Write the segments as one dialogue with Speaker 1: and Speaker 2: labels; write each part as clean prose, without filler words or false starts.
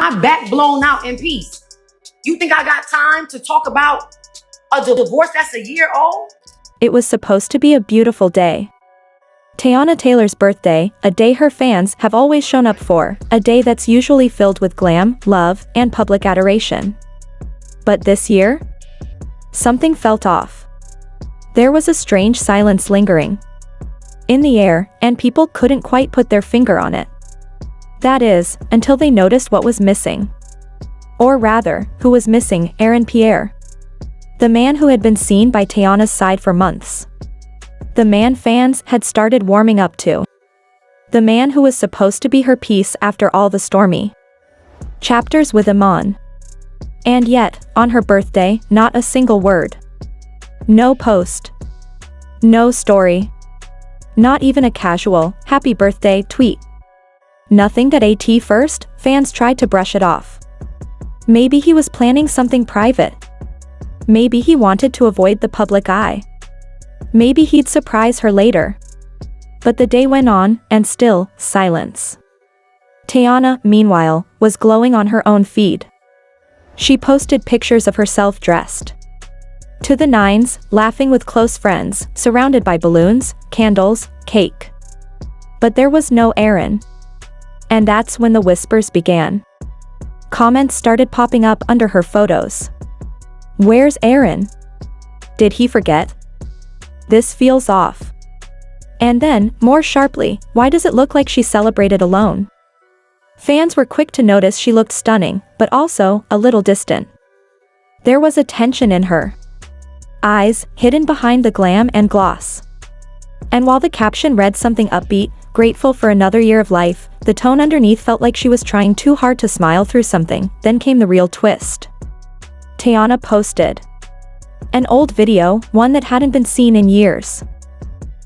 Speaker 1: my back blown out in peace. You think I got time to talk about a divorce that's a year old?
Speaker 2: It was supposed to be a beautiful day. Teyana Taylor's birthday, a day her fans have always shown up for, a day that's usually filled with glam, love, and public adoration. But this year? Something felt off. There was a strange silence lingering in the air, and people couldn't quite put their finger on it. That is, until they noticed what was missing. Or rather, who was missing: Pierre. The man who had been seen by Teyana's side for months. The man fans had started warming up to. The man who was supposed to be her peace after all the stormy chapters with Iman. And yet, on her birthday, not a single word. No post. No story. Not even a casual, happy birthday tweet. Nothing that at first, fans tried to brush it off. Maybe he was planning something private. Maybe he wanted to avoid the public eye. Maybe he'd surprise her later. But the day went on, and still, silence. Teyana, meanwhile, was glowing on her own feed. She posted pictures of herself dressed to the nines, laughing with close friends, surrounded by balloons, candles, cake. But there was no Aaron. And that's when the whispers began. Comments started popping up under her photos. Where's Aaron? Did he forget? This feels off. And then, more sharply, why does it look like she celebrated alone? Fans were quick to notice she looked stunning, but also, a little distant. There was a tension in her eyes, hidden behind the glam and gloss. And while the caption read something upbeat, grateful for another year of life, the tone underneath felt like she was trying too hard to smile through something. Then came the real twist. Teyana posted an old video, one that hadn't been seen in years.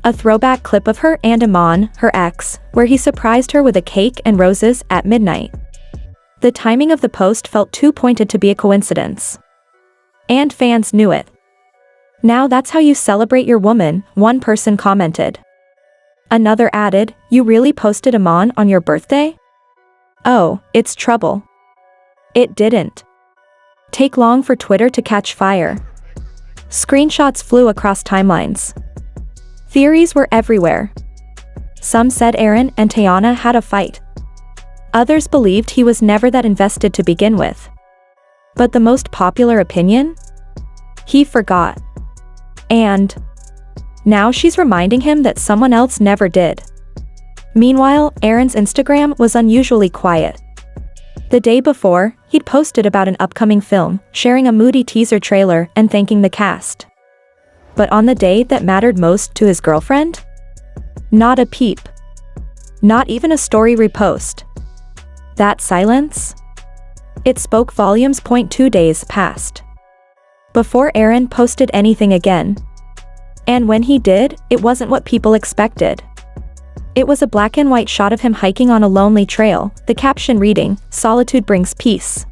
Speaker 2: A throwback clip of her and Iman, her ex, where he surprised her with a cake and roses at midnight. The timing of the post felt too pointed to be a coincidence. And fans knew it. Now that's how you celebrate your woman, one person commented. Another added, you really posted Iman on your birthday? Oh, it's trouble. It didn't take long for Twitter to catch fire. Screenshots flew across timelines. Theories were everywhere. Some said Aaron and Teyana had a fight. Others believed he was never that invested to begin with. But the most popular opinion? He forgot. And now she's reminding him that someone else never did. Meanwhile, Aaron's Instagram was unusually quiet. The day before, he'd posted about an upcoming film, sharing a moody teaser trailer and thanking the cast. But on the day that mattered most to his girlfriend? Not a peep. Not even a story repost. That silence? It spoke volumes. 2 days passed before Aaron posted anything again. And when he did, it wasn't what people expected. It was a black and white shot of him hiking on a lonely trail, the caption reading, "Solitude brings peace."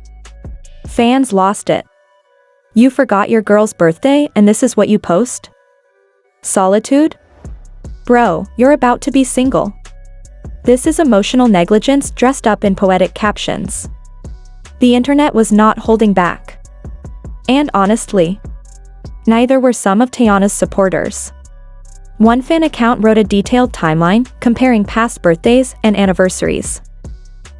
Speaker 2: Fans lost it. You forgot your girl's birthday and this is what you post? Solitude? Bro, you're about to be single. This is emotional negligence dressed up in poetic captions. The internet was not holding back. And honestly, neither were some of Teyana's supporters. One fan account wrote a detailed timeline, comparing past birthdays and anniversaries.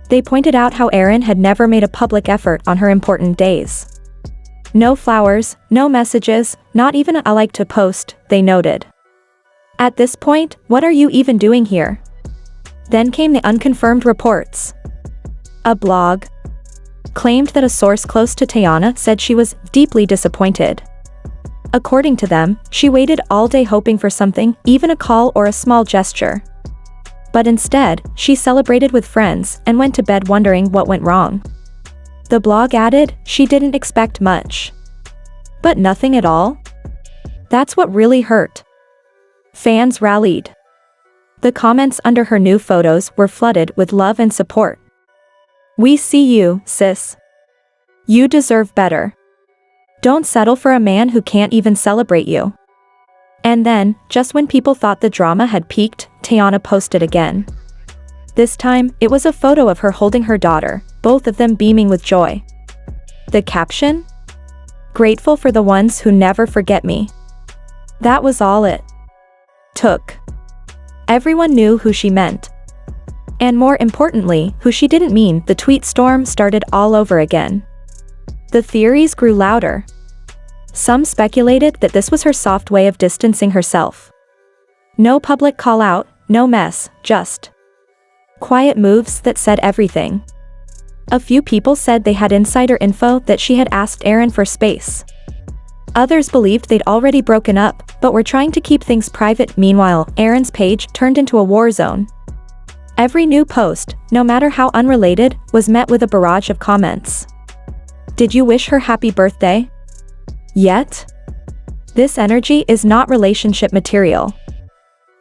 Speaker 2: They pointed out how Aaron had never made a public effort on her important days. No flowers, no messages, not even a "I like to post," they noted. At this point, what are you even doing here? Then came the unconfirmed reports. A blog claimed that a source close to Teyana said she was deeply disappointed. According to them, she waited all day hoping for something, even a call or a small gesture. But instead, she celebrated with friends and went to bed wondering what went wrong. The blog added, she didn't expect much. But nothing at all? That's what really hurt. Fans rallied. The comments under her new photos were flooded with love and support. We see you, sis. You deserve better. Don't settle for a man who can't even celebrate you. And then, just when people thought the drama had peaked, Teyana posted again. This time, it was a photo of her holding her daughter, both of them beaming with joy. The caption? "Grateful for the ones who never forget me." That was all it took. Everyone knew who she meant. And more importantly, who she didn't mean. The tweet storm started all over again. The theories grew louder. Some speculated that this was her soft way of distancing herself. No public call-out, no mess, just quiet moves that said everything. A few people said they had insider info that she had asked Aaron for space. Others believed they'd already broken up, but were trying to keep things private. Meanwhile, Aaron's page turned into a war zone. Every new post, no matter how unrelated, was met with a barrage of comments. Did you wish her happy birthday yet? This energy is not relationship material.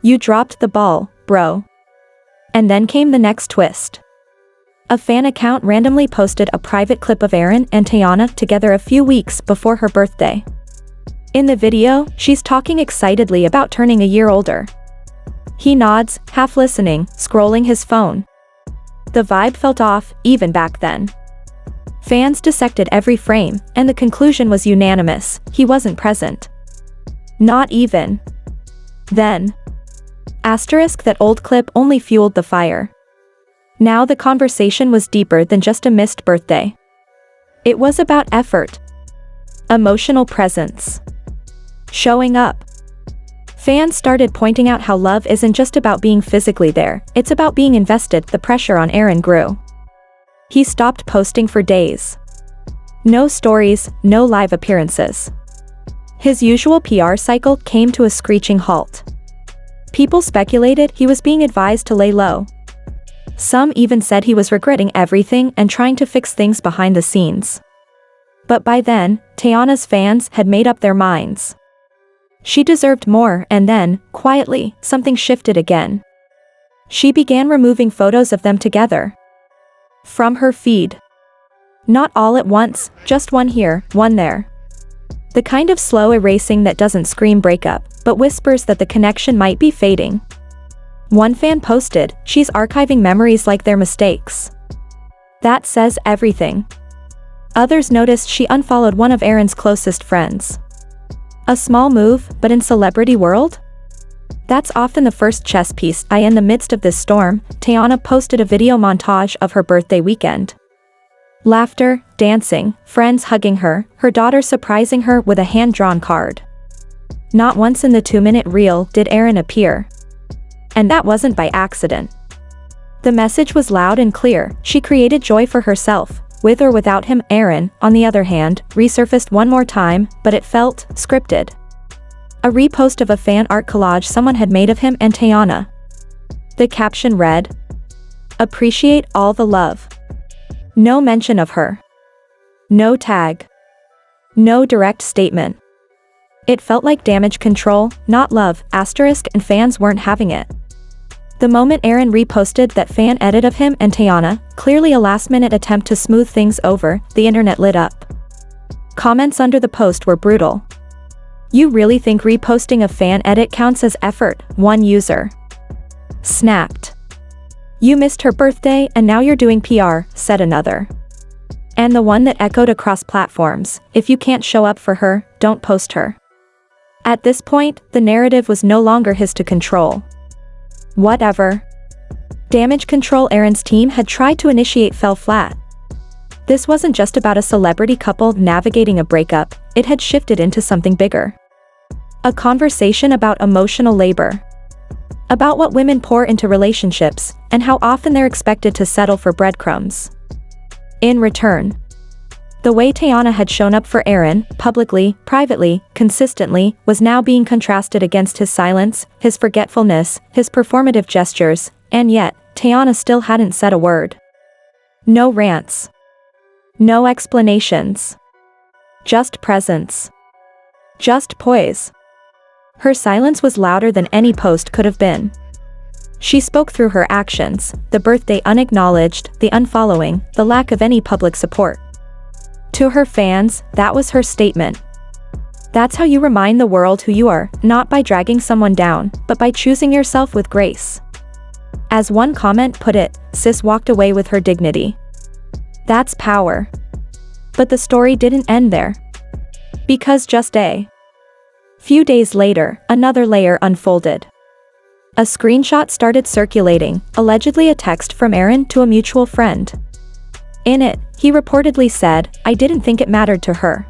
Speaker 2: You dropped the ball, bro. And then came the next twist. A fan account randomly posted a private clip of Aaron and Teyana together a few weeks before her birthday. In the video, she's talking excitedly about turning a year older. He nods, half listening, scrolling his phone. The vibe felt off, even back then. Fans dissected every frame, and the conclusion was unanimous: he wasn't present. Not even. Then. Asterisk that old clip only fueled the fire. Now the conversation was deeper than just a missed birthday. It was about effort. Emotional presence. Showing up. Fans started pointing out how love isn't just about being physically there, it's about being invested. The pressure on Aaron grew. He stopped posting for days. No stories, no live appearances. His usual PR cycle came to a screeching halt. People speculated he was being advised to lay low. Some even said he was regretting everything and trying to fix things behind the scenes. But by then, Teyana's fans had made up their minds. She deserved more, and then, quietly, something shifted again. She began removing photos of them together from her feed. Not all at once, just one here, one there. The kind of slow erasing that doesn't scream breakup, but whispers that the connection might be fading. One fan posted, "She's archiving memories like they're mistakes." That says everything. Others noticed she unfollowed one of Aaron's closest friends. A small move, but in celebrity world? That's often the first chess piece. In the midst of this storm, Teyana posted a video montage of her birthday weekend. Laughter, dancing, friends hugging her, her daughter surprising her with a hand-drawn card. Not once in the 2-minute reel did Aaron appear. And that wasn't by accident. The message was loud and clear: she created joy for herself, with or without him. Aaron, on the other hand, resurfaced one more time, but it felt scripted. A repost of a fan art collage someone had made of him and Teyana. The caption read, "Appreciate all the love." No mention of her. No tag. No direct statement. It felt like damage control, not love, asterisk, and fans weren't having it. The moment Aaron reposted that fan edit of him and Teyana, clearly a last-minute attempt to smooth things over, the internet lit up. Comments under the post were brutal. "You really think reposting a fan edit counts as effort?" one user snapped. "You missed her birthday and now you're doing PR," said another. And the one that echoed across platforms: "If you can't show up for her, don't post her." At this point, the narrative was no longer his to control. Whatever damage control Aaron's team had tried to initiate fell flat. This wasn't just about a celebrity couple navigating a breakup, it had shifted into something bigger. A conversation about emotional labor. About what women pour into relationships, and how often they're expected to settle for breadcrumbs in return. The way Teyana had shown up for Aaron, publicly, privately, consistently, was now being contrasted against his silence, his forgetfulness, his performative gestures, and yet, Teyana still hadn't said a word. No rants. No explanations. Just presence. Just poise. Her silence was louder than any post could have been. She spoke through her actions: the birthday unacknowledged, the unfollowing, the lack of any public support. To her fans, that was her statement. That's how you remind the world who you are, not by dragging someone down, but by choosing yourself with grace. As one comment put it, sis walked away with her dignity. That's power. But the story didn't end there. Because just a few days later, another layer unfolded. A screenshot started circulating, allegedly a text from Aaron to a mutual friend. In it, he reportedly said, "I didn't think it mattered to her.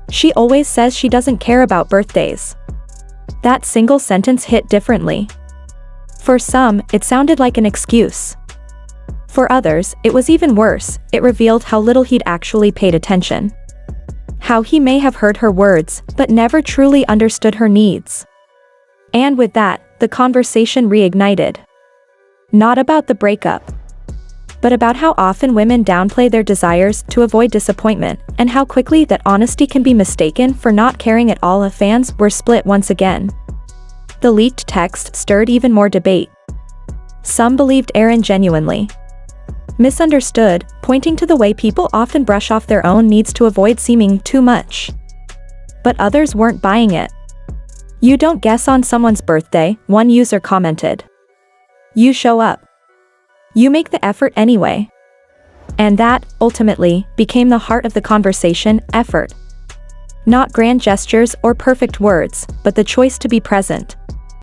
Speaker 2: She always says she doesn't care about birthdays." That single sentence hit differently. For some, it sounded like an excuse. For others, it was even worse. It revealed how little he'd actually paid attention. How he may have heard her words, but never truly understood her needs. And with that, the conversation reignited. Not about the breakup, but about how often women downplay their desires to avoid disappointment, and how quickly that honesty can be mistaken for not caring at all. Fans were split once again. The leaked text stirred even more debate. Some believed Aaron genuinely misunderstood, pointing to the way people often brush off their own needs to avoid seeming too much. But others weren't buying it. "You don't guess on someone's birthday," one user commented. "You show up. You make the effort anyway." And that, ultimately, became the heart of the conversation: effort. Not grand gestures or perfect words, but the choice to be present.